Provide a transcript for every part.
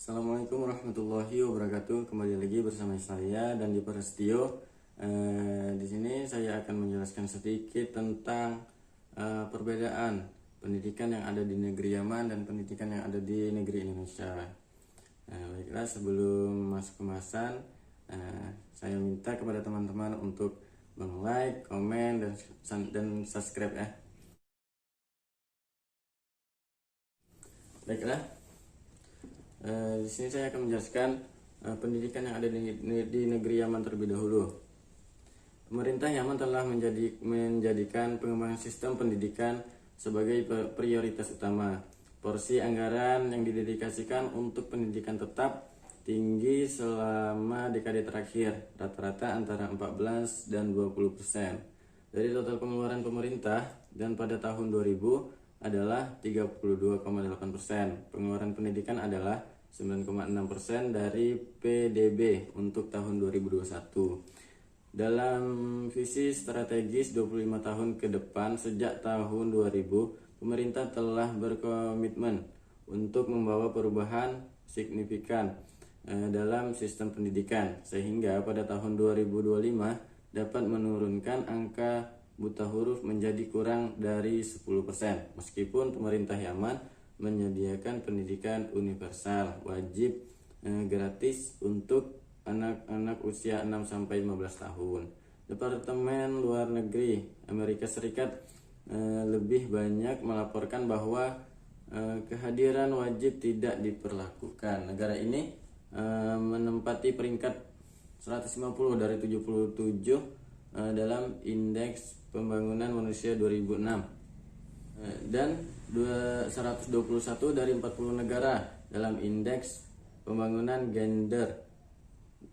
Assalamualaikum warahmatullahi wabarakatuh. Kembali lagi bersama saya dan di Prasetyo. Di sini saya akan menjelaskan sedikit tentang perbedaan pendidikan yang ada di negeri Yaman dan pendidikan yang ada di negeri Indonesia. Baiklah, sebelum masuk pembahasan, saya minta kepada teman-teman untuk like, komen, dan subscribe ya. Baiklah. Di sini saya akan menjelaskan pendidikan yang ada di negeri Yaman terlebih dahulu. Pemerintah Yaman telah menjadikan pengembangan sistem pendidikan sebagai prioritas utama. Porsi anggaran yang didedikasikan untuk pendidikan tetap tinggi selama dekade terakhir, rata-rata antara 14 dan 20% dari total pengeluaran pemerintah, dan pada tahun 2000 adalah 32,8%. Pengeluaran pendidikan adalah 9,6% dari PDB untuk tahun 2021. Dalam visi strategis 25 tahun ke depan sejak tahun 2000, pemerintah telah berkomitmen untuk membawa perubahan signifikan dalam sistem pendidikan, sehingga pada tahun 2025 dapat menurunkan angka buta huruf menjadi kurang dari 10%. Meskipun pemerintah Yaman menyediakan pendidikan universal wajib gratis untuk anak-anak usia 6-15 tahun. Departemen Luar Negeri Amerika Serikat lebih banyak melaporkan bahwa kehadiran wajib tidak diperlakukan. Negara ini menempati peringkat 150 dari 77 dalam Indeks Pembangunan Manusia 2006 dan 121 dari 40 negara dalam Indeks Pembangunan Gender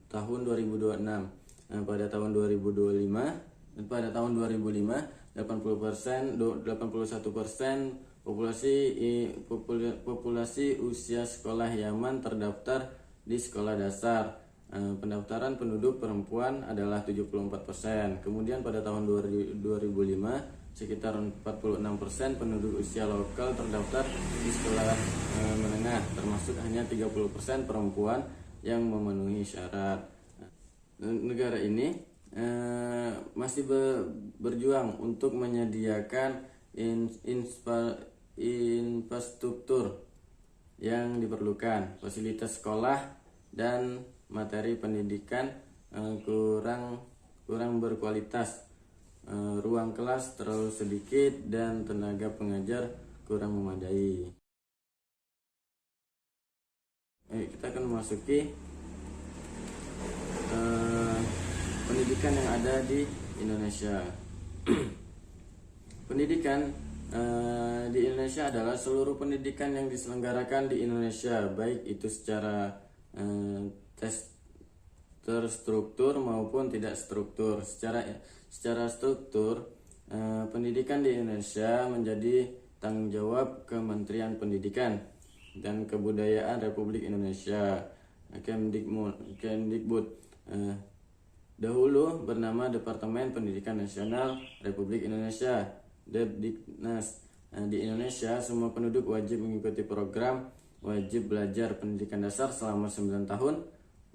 tahun 2026. Pada tahun 2025 pada tahun 2005 81% populasi usia sekolah Yaman terdaftar di sekolah dasar. Pendaftaran penduduk perempuan adalah 74%. Kemudian pada tahun 2005 sekitar 46% penduduk usia lokal terdaftar di sekolah menengah, termasuk hanya 30% perempuan yang memenuhi syarat. Negara ini masih berjuang untuk menyediakan infrastruktur yang diperlukan. Fasilitas sekolah dan materi pendidikan kurang berkualitas, ruang kelas terlalu sedikit, dan tenaga pengajar kurang memadai. Kita akan memasuki pendidikan yang ada di Indonesia. Pendidikan di Indonesia adalah seluruh pendidikan yang diselenggarakan di Indonesia, baik itu secara terstruktur maupun tidak struktur. Secara struktur, pendidikan di Indonesia menjadi tanggung jawab Kementerian Pendidikan dan Kebudayaan Republik Indonesia, Kemdikbud. Dahulu bernama Departemen Pendidikan Nasional Republik Indonesia, Depdiknas. Di Indonesia, semua penduduk wajib mengikuti program wajib belajar pendidikan dasar selama 9 tahun,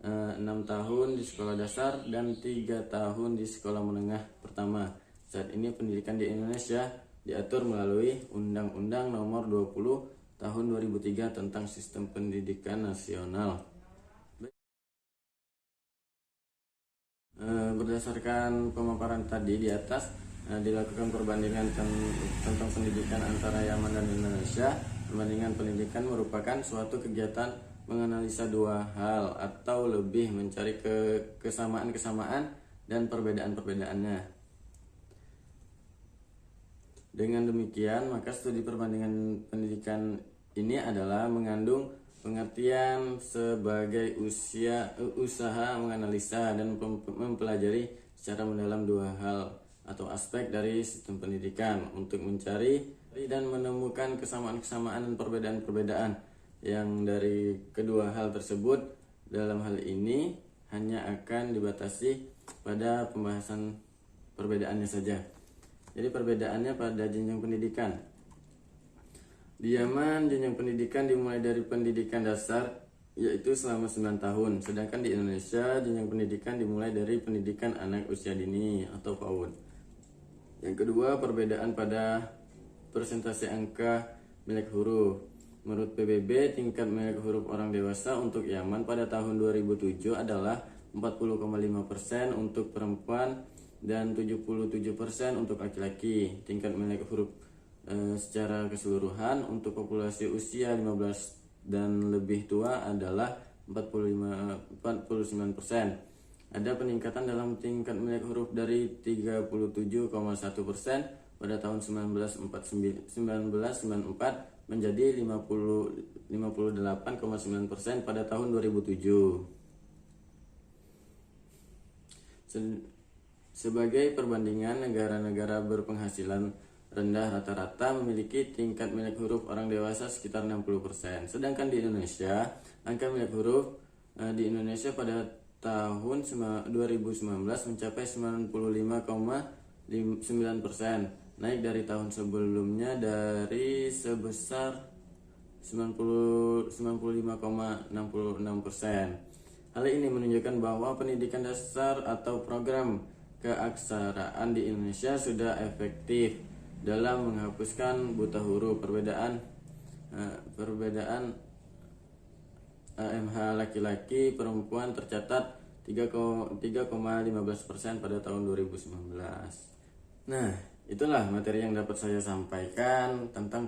6 tahun di sekolah dasar, dan 3 tahun di sekolah menengah pertama. Saat ini pendidikan di Indonesia diatur melalui Undang-Undang Nomor 20 Tahun 2003 tentang Sistem Pendidikan Nasional. Berdasarkan pemaparan tadi di atas, dilakukan perbandingan tentang pendidikan antara Yaman dan Indonesia. Perbandingan pendidikan merupakan suatu kegiatan menganalisa dua hal atau lebih, mencari kesamaan-kesamaan dan perbedaan-perbedaannya. Dengan demikian, maka studi perbandingan pendidikan ini adalah mengandung pengertian sebagai usaha menganalisa dan mempelajari secara mendalam dua hal atau aspek dari sistem pendidikan untuk mencari dan menemukan kesamaan-kesamaan dan perbedaan-perbedaan yang dari kedua hal tersebut dalam hal ini hanya akan dibatasi pada pembahasan perbedaannya saja. Jadi perbedaannya pada jenjang pendidikan. Di Yaman, jenjang pendidikan dimulai dari pendidikan dasar yaitu selama 9 tahun. Sedangkan di Indonesia jenjang pendidikan dimulai dari pendidikan anak usia dini atau PAUD. Yang kedua, perbedaan pada persentase angka melek huruf. Menurut PBB, tingkat melek huruf orang dewasa untuk Yaman pada tahun 2007 adalah 40,5% untuk perempuan dan 77% untuk laki-laki. Tingkat melek huruf secara keseluruhan untuk populasi usia 15 dan lebih tua adalah 49%. Ada peningkatan dalam tingkat melek huruf dari 37,1% pada tahun 1994 menjadi 58,9% pada tahun 2007. Sebagai perbandingan, negara-negara berpenghasilan rendah rata-rata memiliki tingkat melek huruf orang dewasa sekitar 60%. Sedangkan di Indonesia, angka melek huruf di Indonesia pada tahun 2019 mencapai 95,9%, naik dari tahun sebelumnya dari sebesar 95,66%. Hal ini menunjukkan bahwa pendidikan dasar atau program keaksaraan di Indonesia sudah efektif dalam menghapuskan buta huruf. Perbedaan AMH laki-laki perempuan tercatat 3,15% pada tahun 2019. Nah, itulah materi yang dapat saya sampaikan tentang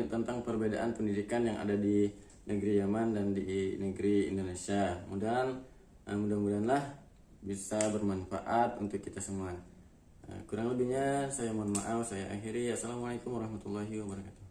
tentang perbedaan pendidikan yang ada di negeri Yaman dan di negeri Indonesia. Mudah-mudahanlah bisa bermanfaat untuk kita semua. Kurang lebihnya saya mohon maaf, saya akhiri. Assalamualaikum warahmatullahi wabarakatuh.